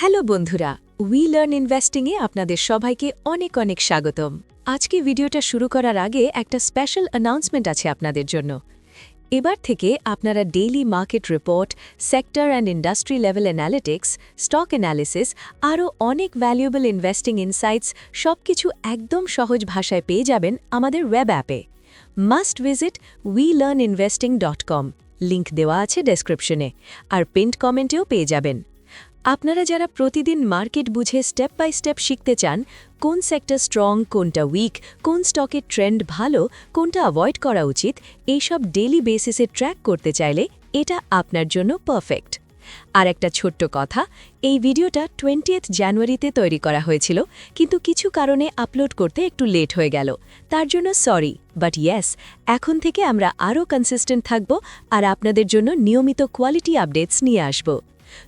Hello বন্ধুরা, we learn ইনভেস্টিংয়ে আপনাদের সবাইকে অনেক অনেক স্বাগতম। আজকে ভিডিওটা শুরু করার আগে একটা স্পেশাল অ্যানাউন্সমেন্ট আছে আপনাদের জন্য। এবার থেকে আপনারা daily market report, sector and industry level analytics, stock analysis আরও অনেক ভ্যালুয়েবল ইনভেস্টিং ইনসাইটস সবকিছু একদম সহজ ভাষায় পেয়ে যাবেন আমাদের ওয়েব অ্যাপে। মাস্ট ভিজিট WeLearnInvesting.com, লিংক দেওয়া আছে ডেসক্রিপশনে, আর পিন্ড কমেন্টেও পেয়ে যাবেন। আপনারা যারা প্রতিদিন মার্কেট বুঝে স্টেপ বাই স্টেপ শিখতে চান, কোন সেক্টর স্ট্রং, কোনটা উইক, কোন স্টকের ট্রেন্ড ভালো, কোনটা অ্যাভয়েড করা উচিত, এইসব ডেইলি বেসিসে ট্র্যাক করতে চাইলে এটা আপনার জন্য পারফেক্ট। আর একটা ছোট্ট কথা, এই ভিডিওটা 20 জানুয়ারিতে তৈরি করা হয়েছিল, কিন্তু কিছু কারণে আপলোড করতে একটু লেট হয়ে গেল, তার জন্য সরি। বাট ইয়েস, এখন থেকে আমরা আরও কনসিস্টেন্ট থাকব আর আপনাদের জন্য নিয়মিত কোয়ালিটি আপডেটস নিয়ে আসব।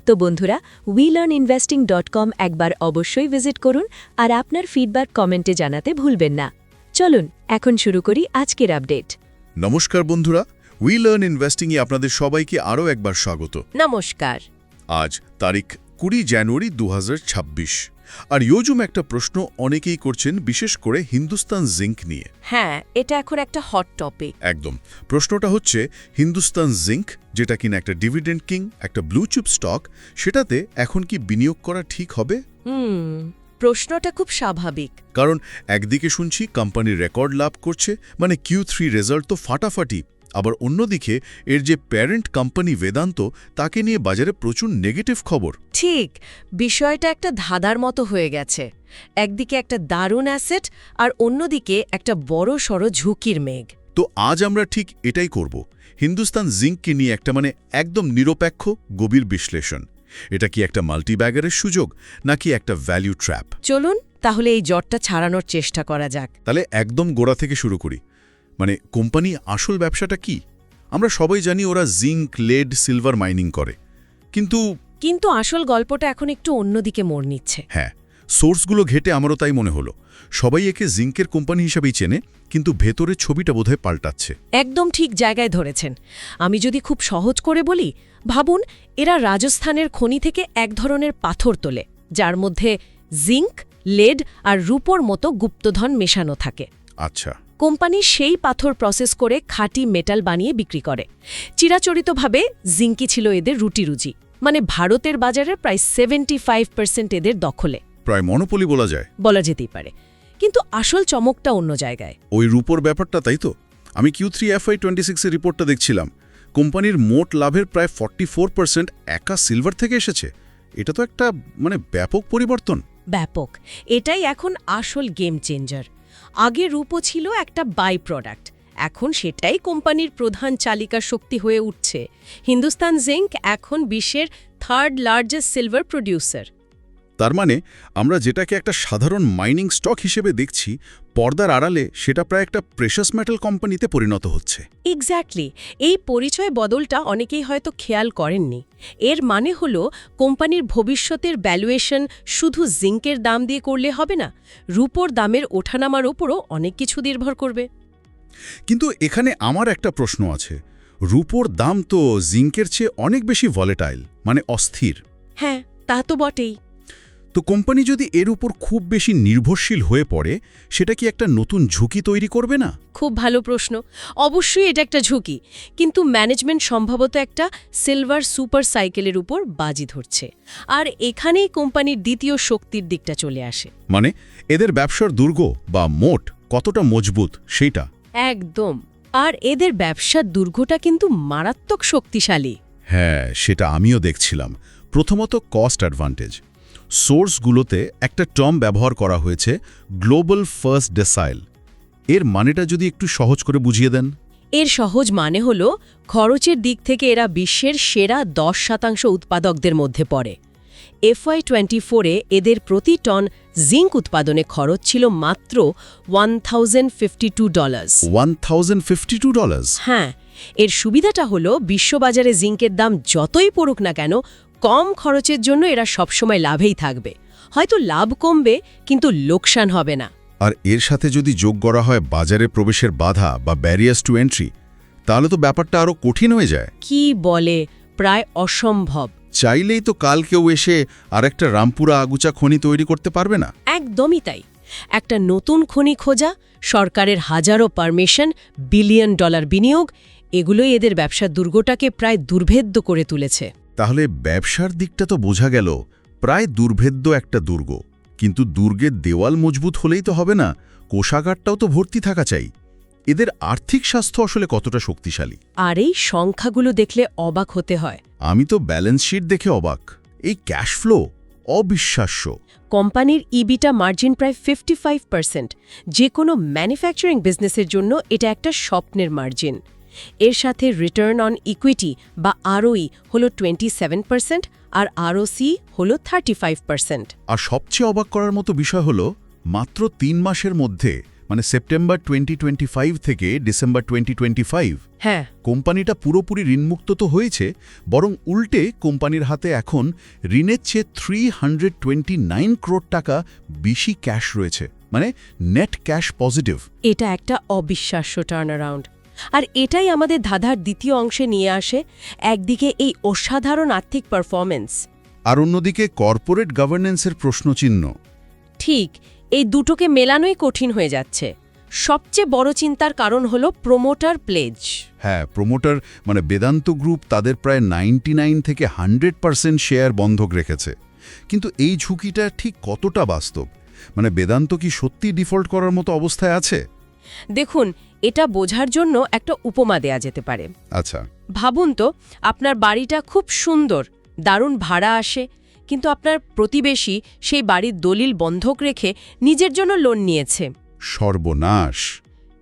তো বন্ধুরা, WeLearnInvesting.com একবার অবশ্যই ভিজিট করুন আর আপনার ফিডব্যাক কমেন্টে জানাতে ভুলবেন না। চলুন এখন শুরু করি আজকের আপডেট। নমস্কার বন্ধুরা, উই লার্ন ইনভেস্টিংয়ে আপনাদের সবাইকে আরও একবার স্বাগত। নমস্কার। আজ তারিখ 20 জানুয়ারি 2026, আর ইয়োজুম একটা প্রশ্ন অনেকেই করছেন, বিশেষ করে হিন্দুস্তান জিঙ্ক নিয়ে। হ্যাঁ, এটা এখন একটা হট টপিক। একদম। প্রশ্নটা হচ্ছে, হিন্দুস্তান জিঙ্ক, যেটা কিনা একটা ডিভিডেন্ড কিং, একটা ব্লু চিপ স্টক, সেটাতে এখন কি বিনিয়োগ করা ঠিক হবে? প্রশ্নটা খুব স্বাভাবিক। কারণ একদিকে শুনছি কোম্পানির রেকর্ড লাভ করছে, মানে Q3 রেজাল্ট তো ফাটাফাটি, আবার অন্যদিকে এর যে প্যারেন্ট কোম্পানি বেদান্ত, তাকে নিয়ে বাজারে প্রচুর নেগেটিভ খবর। ঠিক, বিষয়টা একটা ধাঁধার মতো হয়ে গেছে। একদিকে একটা দারুণ অ্যাসেট আর অন্যদিকে একটা বড় সড় ঝুঁকির মেঘ। তো আজ আমরা ঠিক এটাই করব, হিন্দুস্তান জিঙ্ককে নিয়ে একটা একদম নিরপেক্ষ গভীর বিশ্লেষণ। এটা কি একটা মাল্টিব্যাগারের সুযোগ, নাকি একটা ভ্যালু ট্র্যাপ? চলুন তাহলে এই জটটা ছাড়ানোর চেষ্টা করা যাক। তাহলে একদম গোড়া থেকে শুরু করি। কোম্পানি আসল ব্যবসাটা কি? আমরা সবাই জানি ওরা জিঙ্ক, লেড, সিলভার মাইনিং করে, কিন্তু আসল গল্পটা এখন একটু অন্যদিকে মোড় নিচ্ছে। হ্যাঁ, সোর্সগুলো ঘেটে আমারও তাই মনে হলো। সবাই একে জিঙ্কের কোম্পানি হিসাবেই চেনে, কিন্তু ভেতরের ছবিটা বোধহয় পাল্টাচ্ছে। একদম ঠিক জায়গায় ধরেছেন। আমি যদি খুব সহজ করে বলি, ভাবুন এরা রাজস্থানের খনি থেকে এক ধরনের পাথর তোলে, যার মধ্যে জিঙ্ক, লেড আর রূপোর মতো গুপ্তধন মেশানো থাকে। আচ্ছা। কোম্পানি সেই পাথর প্রসেস করে খাঁটি মেটাল বানিয়ে বিক্রি করে। চিরাচরিতভাবে জিঙ্কই ছিল এদের রুটি-রুজি, ভারতের বাজারের প্রায় 75% এদের দখলে। প্রায় মনোপলি বলা যেতেই পারে। কিন্তু আসল চমকটা অন্য জায়গায়। ওই রূপোর ব্যাপারটা, তাই তো? আমি Q3 FY26 এর রিপোর্টটা দেখছিলাম। কোম্পানির মোট লাভের প্রায় 44% একা সিলভার থেকে এসেছে। এটা তো একটা ব্যাপক পরিবর্তন। ব্যাপক। এটাই এখন আসল গেম চেঞ্জার। আগে রূপো ছিল একটা বাই প্রোডাক্ট, এখন সেটাই কোম্পানির প্রধান চালিকা শক্তি হয়ে উঠছে। হিন্দুস্তান জিঙ্ক এখন বিশ্বের 3rd লার্জেস্ট সিলভার প্রডিউসার। তার আমরা যেটাকে একটা সাধারণ মাইনিং স্টক হিসেবে দেখছি, পর্দার আড়ালে সেটা প্রায় একটা প্রেশাস মেটাল কোম্পানিতে পরিণত হচ্ছে। এক্স্যাক্টলি। এই পরিচয় বদলটা অনেকেই হয়তো খেয়াল করেননি। এর মানে হলো কোম্পানির ভবিষ্যতের ভ্যালুয়েশন শুধু জিঙ্কের দাম দিয়ে করলে হবে না, রূপোর দামের ওঠানামার ওপরও অনেক কিছু নির্ভর করবে। কিন্তু এখানে আমার একটা প্রশ্ন আছে। রূপোর দাম তো জিঙ্কের চেয়ে অনেক বেশি ভলেটাইল, অস্থির। হ্যাঁ, তা তো বটেই। তো কোম্পানি যদি এর উপর খুব বেশি নির্ভরশীল হয়ে পড়ে, সেটা কি একটা নতুন ঝুঁকি তৈরি করবে না? খুব ভালো প্রশ্ন। অবশ্যই এটা একটা ঝুঁকি, কিন্তু ম্যানেজমেন্ট সম্ভবত একটা সিলভার সুপার সাইকেলের উপর বাজি ধরছে। আর এখানেই কোম্পানির দ্বিতীয় শক্তির দিকটা চলে আসে। এদের ব্যবসার দুর্গ বা মোট কতটা মজবুত সেইটা। একদম। আর এদের ব্যবসার দুর্গটা কিন্তু মারাত্মক শক্তিশালী। হ্যাঁ, সেটা আমিও দেখছিলাম। প্রথমত কস্ট অ্যাডভান্টেজ। সোর্সগুলোতে একটা টার্ম ব্যবহার করা হয়েছে, গ্লোবাল ফার্স্ট ডেসাইল। এর মানেটা যদি একটু সহজ করে বুঝিয়ে দেন। এর সহজ মানে হল, খরচের দিক থেকে এরা বিশ্বের সেরা 10% উৎপাদকদের মধ্যে পড়ে। FY24-এ এদের প্রতি টন জিঙ্ক উৎপাদনে খরচ ছিল মাত্র $1,052। $1,052? হ্যাঁ, এর সুবিধাটা হলো বিশ্ববাজারে জিঙ্কের দাম যতই পড়ুক না কেন, কম খরচের জন্য এরা সবসময় লাভেই থাকবে। হয়তো লাভ কমবে, কিন্তু লোকসান হবে না। আর এর সাথে যদি যোগ করা হয় বাজারে প্রবেশের বাধা বা ব্যারিয়ার্স টু এন্ট্রি, তাহলে তো ব্যাপারটা আরও কঠিন হয়ে যায়। কি বলে, প্রায় অসম্ভব। চাইলেই তো কাল কেউ এসে আরেকটা রামপুরা আগুচা খনি তৈরি করতে পারবে না। একদমই তাই। একটা নতুন খনি খোঁজা, সরকারের হাজারো পারমিশন, বিলিয়ন ডলার বিনিয়োগ, এগুলোই এদের ব্যবসার দুর্গটাকে প্রায় দুর্ভেদ্য করে তুলেছে। তাহলে ব্যবসার দিকটা তো বোঝা গেল, প্রায় দুর্ভেদ্য একটা দুর্গ। কিন্তু দুর্গের দেওয়াল মজবুত হলেই তো হবে না, কোষাগারটাও তো ভর্তি থাকা চাই। এদের আর্থিক স্বাস্থ্য আসলে কতটা শক্তিশালী? আর এই সংখ্যাগুলো দেখলে অবাক হতে হয়। আমি তো ব্যালেন্স শিট দেখে অবাক। এই ক্যাশ ফ্লো অবিশ্বাস্য। কোম্পানির ইবিটা মার্জিন প্রায় 55%। যে কোনো ম্যানুফ্যাকচারিং বিজনেসের জন্য এটা একটা স্বপ্নের মার্জিন। এর সাথে রিটার্ন অন ইকুইটি বা আরওই হল 27% আর আরওসি হল 35%। আর সবচেয়ে অবাক করার মতো বিষয় হলো, মাত্র 3 মাসের মধ্যে, মানে সেপ্টেম্বর 2025 থেকে ডিসেম্বর 2025, হ্যাঁ, কোম্পানিটা পুরোপুরি ঋণমুক্ত তো হয়েছে, বরং উল্টে কোম্পানির হাতে এখন ঋণের চেয়ে 329 crore টাকা বেশি ক্যাশ রয়েছে, মানে নেট ক্যাশ পজিটিভ। এটা একটা অবিশ্বাস্য টার্নারাউন্ড। আর এটাই আমাদের ধাঁধার দ্বিতীয় অংশে নিয়ে আসে। একদিকে এই অসাধারণ আর্থিক পারফরমেন্স, আর অন্যদিকে কর্পোরেট গভর্নেন্সের প্রশ্নচিহ্ন। ঠিক এই দুটোকে মেলানোই কঠিন হয়ে যাচ্ছে। সবচেয়ে বড় চিন্তার কারণ হলো প্রোমোটার প্লেজ। হ্যাঁ, প্রোমোটার মানে বেদান্ত গ্রুপ তাদের প্রায় 99 থেকে 100% শেয়ার বন্ধক রেখেছে। কিন্তু এই ঝুঁকিটা ঠিক কতটা বাস্তব? মানে বেদান্ত কি সত্যি ডিফল্ট করার মতো অবস্থায় আছে? দেখুন, এটা বোঝার জন্য একটা উপমা দেয়া যেতে পারে। আচ্ছা। ভাবুন তো, আপনার বাড়িটা খুব সুন্দর, দারুণ ভাড়া আসে, কিন্তু আপনার প্রতিবেশী সেই বাড়ির দলিল বন্ধক রেখে নিজের জন্য লোন নিয়েছে। সর্বনাশ।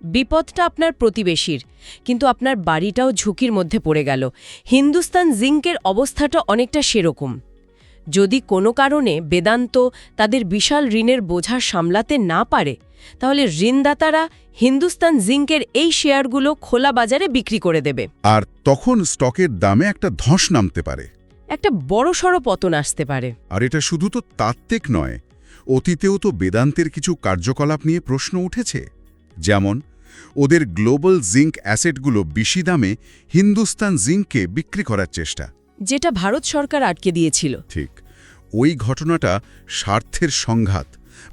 বিপদটা আপনার প্রতিবেশীর, কিন্তু আপনার বাড়িটাও ঝুঁকির মধ্যে পড়ে গেল। হিন্দুস্তান জিঙ্কের অবস্থাটা অনেকটা সেরকম। যদি কোনো কারণে বেদান্ত তাদের বিশাল ঋণের বোঝা সামলাতে না পারে, তাহলে ঋণদাতারা হিন্দুস্তান জিঙ্কের এই শেয়ারগুলো খোলা বাজারে বিক্রি করে দেবে। আর তখন স্টকের দামে একটা ধস নামতে পারে, একটা বড়সড় পতন আসতে পারে। আর এটা শুধু তো তাত্ত্বিক নয়, অতীতেও তো বেদান্তের কিছু কার্যকলাপ নিয়ে প্রশ্ন উঠেছে। যেমন ওদের গ্লোবাল জিঙ্ক অ্যাসেটগুলো বেশি দামে হিন্দুস্তান জিঙ্ককে বিক্রি করার চেষ্টা, যেটা ভারত সরকার আটকে দিয়েছিল। ঠিক। ওই ঘটনাটা স্বার্থের সংঘাত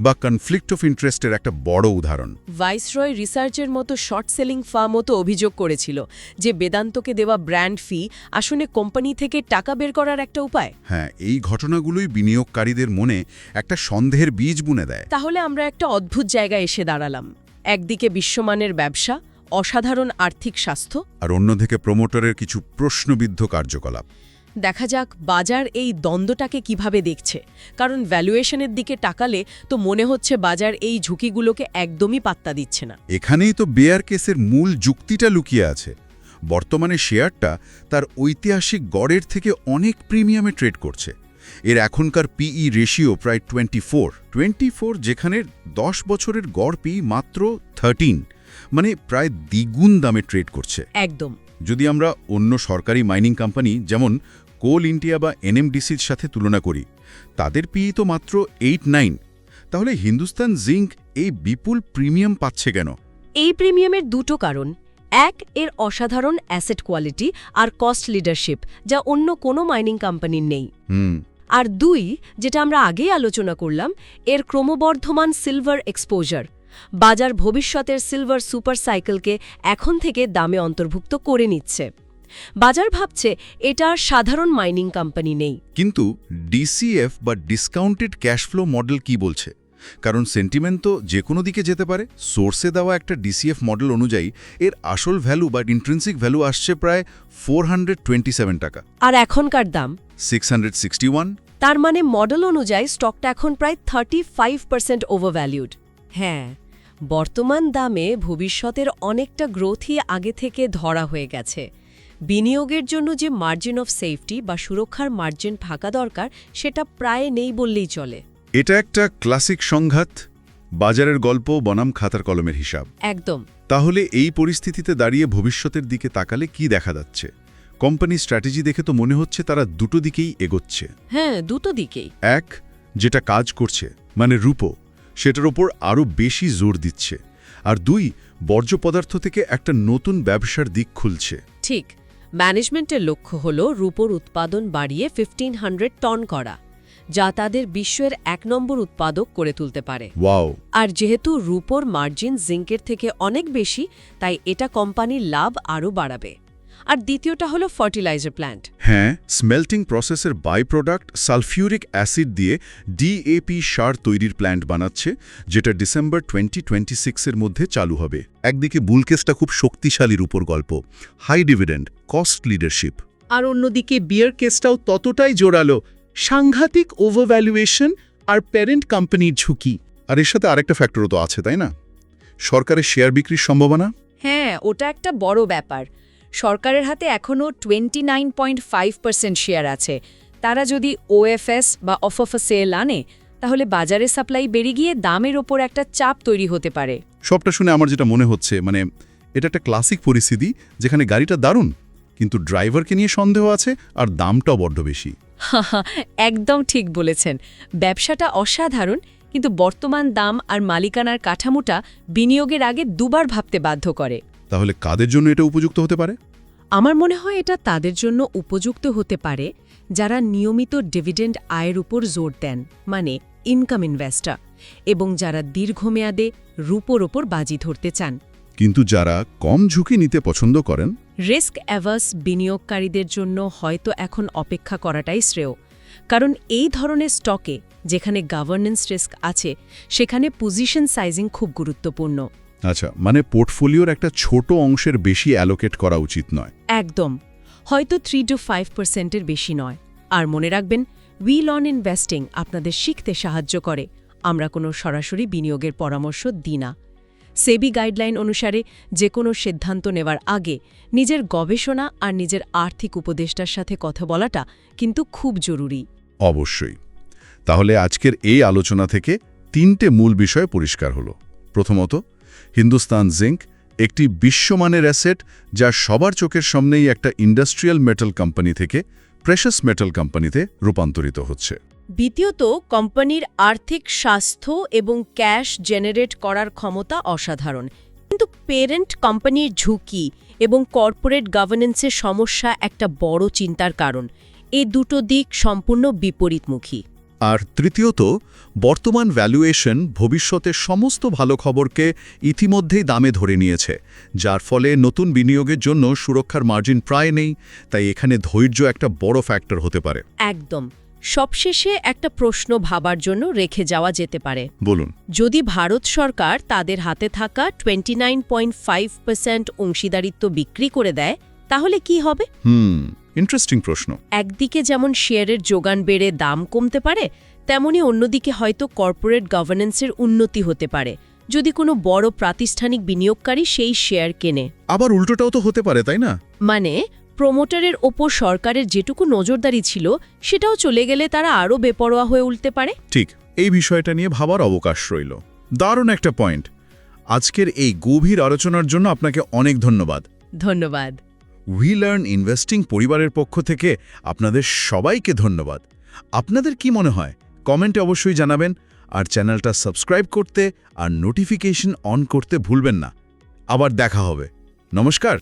বা কনফ্লিক্ট অফ ইন্টারেস্টের একটা বড় উদাহরণ। ভাইসরয় রিসার্চের মতো শর্ট সেলিং ফার্মও তো অভিযোগ করেছিল যে বেদান্তকে দেওয়া ব্র্যান্ড ফি আসলে কোম্পানি থেকে টাকা বের করার একটা উপায়। হ্যাঁ, এই ঘটনাগুলোই বিনিয়োগকারীদের মনে একটা সন্দেহের বীজ বুনে দেয়। তাহলে আমরা একটা অদ্ভুত জায়গায় এসে দাঁড়ালাম। একদিকে বিশ্বমানের ব্যবসা, অসাধারণ আর্থিক স্বাস্থ্য, আর অন্যদিকে প্রমোটরের কিছু প্রশ্নবিদ্ধ কার্যকলাপ। দেখা যাক বাজার এই দ্বন্দ্বটাকে কিভাবে দেখছে। কারণ ভ্যালুয়েশনের দিকে তাকালে তো মনে হচ্ছে বাজার এই ঝুঁকিগুলোকে একদমই পাত্তা দিচ্ছে না। এখানেই তো বেয়ার কেসের মূল যুক্তিটা লুকিয়ে আছে। বর্তমানে শেয়ারটা তার ঐতিহাসিক গড়ের থেকে অনেক প্রিমিয়ামে ট্রেড করছে। এর এখনকার পিই রেশিও প্রায় 24, যেখানে 10 বছরের গড় পিই মাত্র 13, মানে প্রায় দ্বিগুণ দামে ট্রেড করছে। একদম। যদি আমরা অন্য সরকারি মাইনিং কোম্পানি যেমন কোল ইন্ডিয়া বা এনএমডিসির সাথে তুলনা করি, তাদের পিই তো মাত্র 8-9। তাহলে হিন্দুস্তান জিঙ্ক এই বিপুল প্রিমিয়াম পাচ্ছে কেন? এই প্রিমিয়ামের দুটো কারণ। এক, এর অসাধারণ অ্যাসেট কোয়ালিটি আর কস্ট লিডারশিপ, যা অন্য কোনো মাইনিং কোম্পানির নেই। আর দুই, যেটা আমরা আগেই আলোচনা করলাম, এর ক্রমবর্ধমান সিলভার এক্সপোজার। বাজার ভবিষ্যতের সিলভার সুপার সাইকেলকে এখন থেকে দামে অন্তর্ভুক্ত করে নিচ্ছে। বাজার ভাবছে এটা আর সাধারণ মাইনিং কোম্পানি নেই। কিন্তু ডিসিএফ বা ডিসকাউন্টেড ক্যাশ ফ্লো মডেল কি বলছে? কারণ সেন্টিমেন্ট তো যে কোনো দিকে যেতে পারে। সোর্সে দেওয়া একটা ডিসিএফ মডেল অনুযায়ী এর আসল ভ্যালু বা ইন্ট্রিনসিক ভ্যালু আসছে প্রায় 427 টাকা, আর এখনকার দাম 661। তার মানে মডেল অনুযায়ী স্টকটা এখন প্রায় 35% ওভারভ্যালিউড। হ্যাঁ, বর্তমান দামে ভবিষ্যতের অনেকটা গ্রোথই আগে থেকে ধরা হয়ে গেছে। বিনিয়োগের জন্য যে মার্জিন অফ সেফটি বা সুরক্ষার মার্জিন থাকা দরকার, সেটা প্রায় নেই বললেই চলে। এটা একটা ক্লাসিক সংঘাত, বাজারের গল্প বনাম খাতার কলমের হিসাব। একদম। তাহলে এই পরিস্থিতিতে দাঁড়িয়ে ভবিষ্যতের দিকে তাকালে কি দেখা যাচ্ছে? কোম্পানির স্ট্র্যাটেজি দেখে তো মনে হচ্ছে তারা দুটো দিকেই এগোচ্ছে। হ্যাঁ, দুটো দিকেই। এক, যেটা কাজ করছে মানে রূপো, সেটার ওপর আরও বেশি জোর দিচ্ছে। আর দুই, বর্জ্য পদার্থ থেকে একটা নতুন ব্যবসার দিক খুলছে। ঠিক, ম্যানেজমেন্টের লক্ষ্য হল রূপোর উৎপাদন বাড়িয়ে 1500 টন করা, যা তাদের বিশ্বের 1 নম্বর উৎপাদক করে তুলতে পারে। ওয়াও! আর যেহেতু রূপোর মার্জিন জিঙ্কের থেকে অনেক বেশি, তাই এটা কোম্পানির লাভ আরও বাড়াবে। আর দ্বিতীয়টা হলো ফার্টিলাইজার প্ল্যান্ট। হ্যাঁ, স্মেল্টিং প্রসেসের বাই প্রোডাক্ট সালফিউরিক অ্যাসিড দিয়ে ডিএপি সার তৈরির প্ল্যান্ট বানাচ্ছে, যেটা ডিসেম্বর 2026-এর মধ্যে চালু হবে। একদিকে বুল কেসটা খুব শক্তিশালীর উপর গল্প, হাই ডিভিডেন্ড, কস্ট লিডারশিপ। আর অন্যদিকে বিয়ার কেসটাও ততটাই জোরালো, সাংঘাতিক ওভারভ্যালুয়েশন আর প্যারেন্ট কোম্পানির ঝুঁকি। আর এর সাথে আরেকটা ফ্যাক্টরও তো আছে, তাই না? সরকারের শেয়ার বিক্রির সম্ভাবনা। হ্যাঁ, ওটা একটা বড় ব্যাপার। সরকারের হাতে এখনও 29.5% শেয়ার আছে। তারা যদি ওএফএস বা অফ অফ সেল আনে, তাহলে বাজারে সাপ্লাই বেড়ে গিয়ে দামের ওপর একটা চাপ তৈরি হতে পারে। সবটা শুনে আমার যেটা মনে হচ্ছে, মানে এটা একটা ক্লাসিক পরিস্থিতি যেখানে গাড়িটা দারুণ, কিন্তু ড্রাইভারকে নিয়ে সন্দেহ আছে আর দামটাও বড্ড বেশি। একদম ঠিক বলেছেন। ব্যবসাটা অসাধারণ, কিন্তু বর্তমান দাম আর মালিকানার কাঠামোটা বিনিয়োগের আগে দুবার ভাবতে বাধ্য করে। তাহলে কাদের জন্য এটা উপযুক্ত হতে পারে? আমার মনে হয় এটা তাদের জন্য উপযুক্ত হতে পারে যারা নিয়মিত ডিভিডেন্ড আয়ের উপর জোর দেন, মানে ইনকাম ইনভেস্টর, এবং যারা দীর্ঘমেয়াদে রূপোর ওপর বাজি ধরতে চান। কিন্তু যারা কম ঝুঁকি নিতে পছন্দ করেন, রিস্ক অ্যাভার্স বিনিয়োগকারীদের জন্য হয়তো এখন অপেক্ষা করাটাই শ্রেয়, কারণ এই ধরনের স্টকে যেখানে গভর্নেন্স রিস্ক আছে, সেখানে পজিশন সাইজিং খুব গুরুত্বপূর্ণ। আচ্ছা, মানে পোর্টফোলিওর একটা ছোট অংশের বেশি অ্যালোকেট করা উচিত নয়। একদম, হয়তো 3-5%-এর বেশি নয়। আর মনে রাখবেন, উই লার্ন ইনভেস্টিং আপনাদের শিখতে সাহায্য করে। আমরা কোনো সরাসরি বিনিয়োগের পরামর্শ দিই না। সেবি গাইডলাইন অনুসারে যে কোনো সিদ্ধান্ত নেওয়ার আগে নিজের গবেষণা আর নিজের আর্থিক উপদেষ্টার সাথে কথা বলাটা কিন্তু খুব জরুরি। অবশ্যই। তাহলে আজকের এই আলোচনা থেকে 3টে মূল বিষয় পরিষ্কার হলো। প্রথমত, হিন্দুস্তান জিঙ্ক একটি বিশ্বমানের অ্যাসেট, যা সবার চোখের সামনেই একটা ইন্ডাস্ট্রিয়াল মেটাল কোম্পানি থেকে প্রেশাস মেটাল কোম্পানিতে রূপান্তরিত হচ্ছে। দ্বিতীয়ত, কোম্পানির আর্থিক স্বাস্থ্য এবং ক্যাশ জেনারেট করার ক্ষমতা অসাধারণ, কিন্তু পেরেন্ট কোম্পানির ঝুঁকি এবং কর্পোরেট গভর্নেন্সের সমস্যা একটা বড় চিন্তার কারণ। এই দুটো দিক সম্পূর্ণ বিপরীতমুখী। আর তৃতীয়ত, বর্তমান ভ্যালুয়েশন ভবিষ্যতের সমস্ত ভালো খবরকে ইতিমধ্যেই দামে ধরে নিয়েছে, যার ফলে নতুন বিনিয়োগের জন্য সুরক্ষার মার্জিন প্রায় নেই। তাই এখানে ধৈর্য একটা বড় ফ্যাক্টর হতে পারে। একদম। সবশেষে একটা প্রশ্ন ভাবার জন্য রেখে যাওয়া যেতে পারে। বলুন। যদি ভারত সরকার তাদের হাতে থাকা 29.5% অংশীদারিত্ব বিক্রি করে দেয়, তাহলে কি হবে? ইন্টারেস্টিং প্রশ্ন। একদিকে যেমন শেয়ারের যোগান বেড়ে দাম কমতে পারে, তেমনি অন্যদিকে হয়তো কর্পোরেট গভর্নেন্সের উন্নতি হতে পারে, যদি কোনো বড় প্রাতিষ্ঠানিক বিনিয়োগকারী সেই শেয়ার কেনে। আবার উল্টোটাও তো হতে পারে, তাই না? মানে প্রমোটারের ওপর সরকারের যেটুকু নজরদারি ছিল, সেটাও চলে গেলে তারা আরও বেপরোয়া হয়ে উঠতে পারে। ঠিক, এই বিষয়টা নিয়ে ভাবার অবকাশ রইল। দারুণ একটা পয়েন্ট। আজকের এই গভীর আলোচনার জন্য আপনাকে অনেক ধন্যবাদ। ধন্যবাদ। উই লার্ন ইনভেস্টিং পরিবারের পক্ষ থেকে আপনাদের সবাইকে ধন্যবাদ। আপনাদের কি মনে হয় কমেন্টে অবশ্যই জানাবেন, আর চ্যানেলটা সাবস্ক্রাইব করতে আর নোটিফিকেশন অন করতে ভুলবেন না। আবার দেখা হবে। নমস্কার।